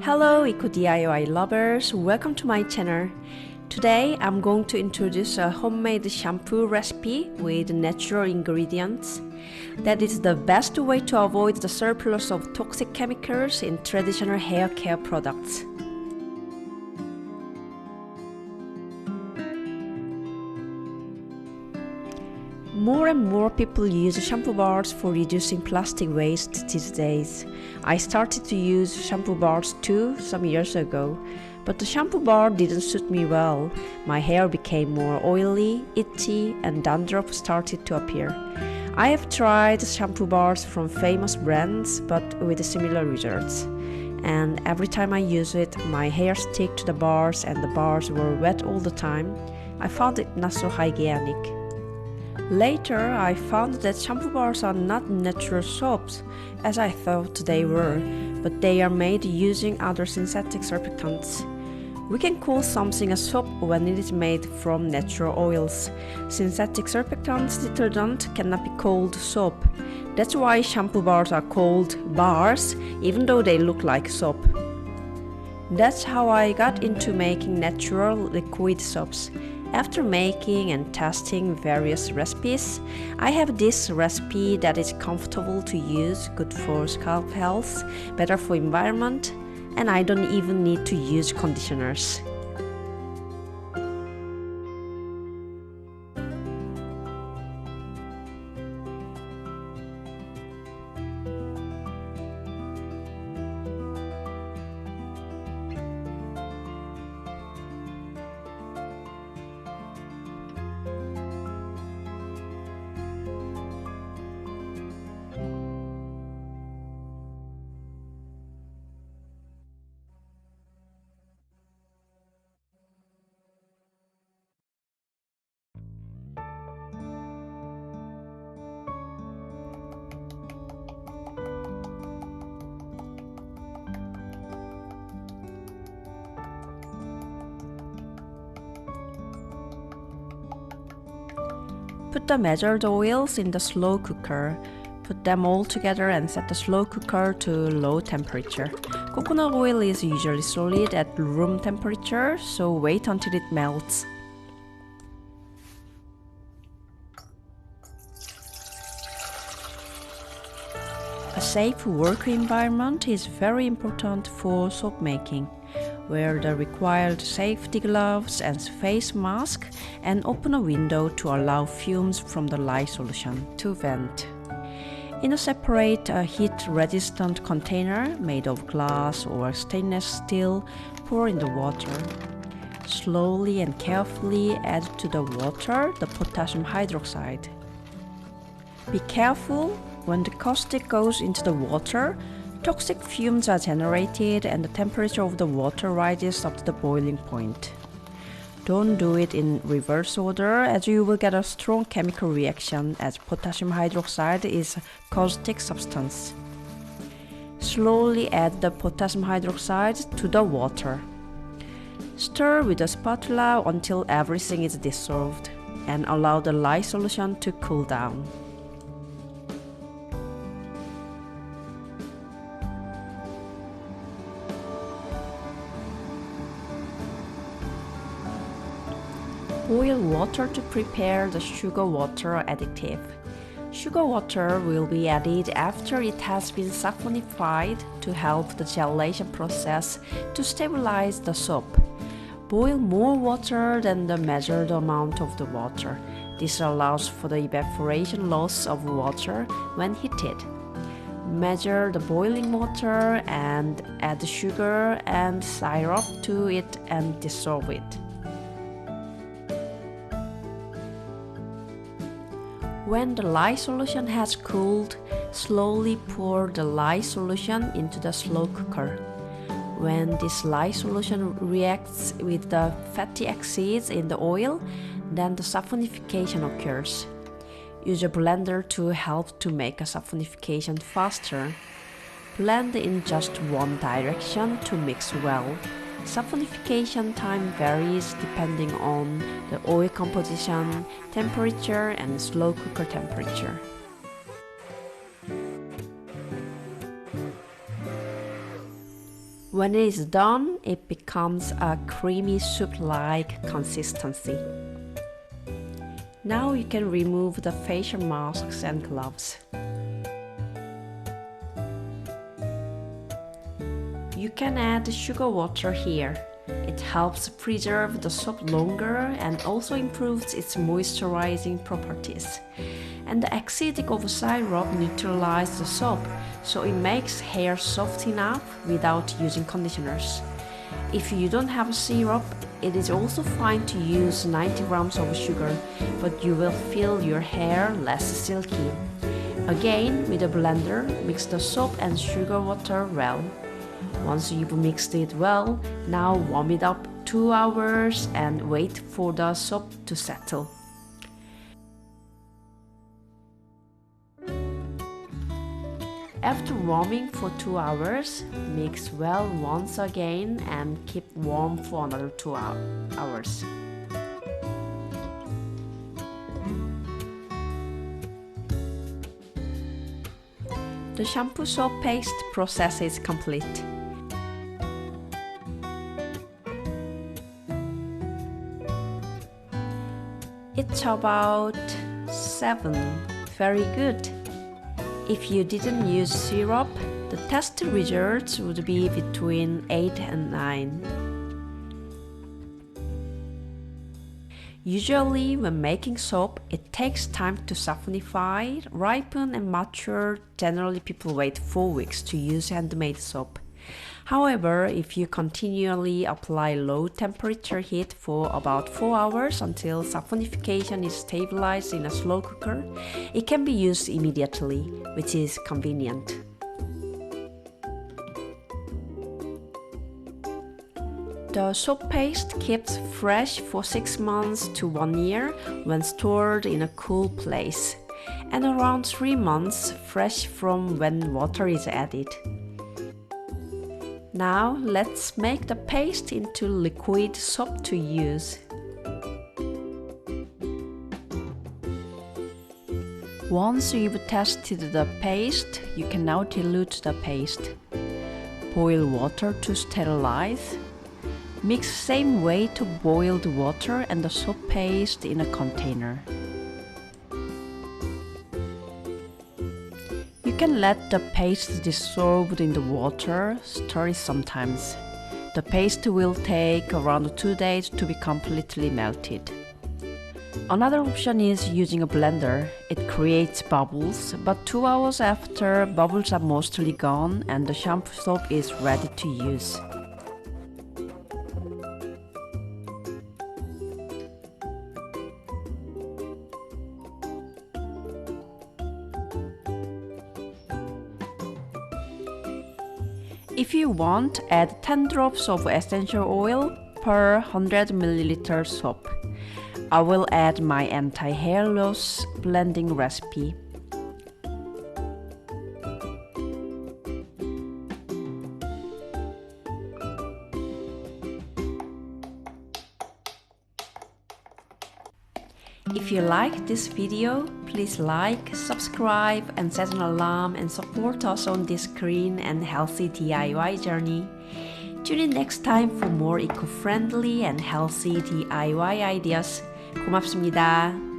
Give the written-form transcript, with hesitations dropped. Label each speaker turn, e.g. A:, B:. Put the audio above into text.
A: Hello Eco DIY lovers, welcome to my channel. Today I'm going to introduce a homemade shampoo recipe with natural ingredients. That is the best way to avoid the surplus of toxic chemicals in traditional hair care products. More and more people use shampoo bars for reducing plastic waste these days. I started to use shampoo bars too some years ago, but the shampoo bar didn't suit me well. My hair became more oily, itchy, and dandruff started to appear. I have tried shampoo bars from famous brands, but with similar results. And every time I use it, my hair sticks to the bars and the bars were wet all the time. I found it not so hygienic. Later, I found that shampoo bars are not natural soaps, as I thought they were, but they are made using other synthetic surfactants. We can call something a soap when it is made from natural oils. Synthetic surfactants detergent cannot be called soap. That's why shampoo bars are called bars, even though they look like soap. That's how I got into making natural liquid soaps. After making and testing various recipes, I have this recipe that is comfortable to use, good for scalp health, better for environment, and I don't even need to use conditioners. Put the measured oils in the slow cooker. Put them all together and set the slow cooker to low temperature. Coconut oil is usually solid at room temperature, so wait until it melts. A safe work environment is very important for soap making. Wear the required safety gloves and face mask and open a window to allow fumes from the lye solution to vent. In a separate heat-resistant container made of glass or stainless steel, pour in the water. Slowly and carefully add to the water the potassium hydroxide. Be careful, when the caustic goes into the water, toxic fumes are generated and the temperature of the water rises up to the boiling point. Don't do it in reverse order, as you will get a strong chemical reaction, as potassium hydroxide is a caustic substance. Slowly add the potassium hydroxide to the water. Stir with a spatula until everything is dissolved, and allow the lye solution to cool down. Boil water to prepare the sugar water additive. Sugar water will be added after it has been saphonified to help the gelation process to stabilize the soap. Boil more water than the measured amount of the water. This allows for the evaporation loss of water when heated. Measure the boiling water and add sugar and syrup to it and dissolve it. When the lye solution has cooled, slowly pour the lye solution into the slow cooker. When this lye solution reacts with the fatty acids in the oil, then the saphonification occurs. Use a blender to help to make a saphonification faster. Blend in just one direction to mix well. Saphonification time varies depending on the oil composition, temperature, and slow cooker temperature. When it is done, it becomes a creamy soup-like consistency. Now you can remove the facial masks and gloves. You can add sugar water here. It helps preserve the soap longer and also improves its moisturizing properties. And the acidic of syrup neutralizes the soap, so it makes hair soft enough without using conditioners. If you don't have a syrup, it is also fine to use 90 grams of sugar, but you will feel your hair less silky. Again, with a blender, mix the soap and sugar water well. Once you've mixed it well, now warm it up 2 hours and wait for the soap to settle. After warming for 2 hours, mix well once again and keep warm for another 2 hours. The shampoo soap paste process is complete. It's about 7. Very good. If you didn't use syrup, the test results would be between 8 and 9. Usually, when making soap, it takes time to saponify, ripen and mature. Generally, people wait 4 weeks to use handmade soap. However, if you continually apply low temperature heat for about 4 hours until saponification is stabilized in a slow cooker, it can be used immediately, which is convenient. The soap paste keeps fresh for 6 months to 1 year when stored in a cool place, and around 3 months fresh from when water is added. Now let's make the paste into liquid soap to use. Once you've tested the paste, you can now dilute the paste. Boil water to sterilize. Mix same way to boiled water and the soap paste in a container. You can let the paste dissolve in the water, stir it sometimes. The paste will take around 2 days to be completely melted. Another option is using a blender. It creates bubbles, but 2 hours after, bubbles are mostly gone and the shampoo soap is ready to use. If you want, add 10 drops of essential oil per 100 ml soap. I will add my anti-hair loss blending recipe. If you like this video, please like, subscribe and set an alarm and support us on this green and healthy DIY journey. Tune in next time for more eco-friendly and healthy DIY ideas. 고맙습니다.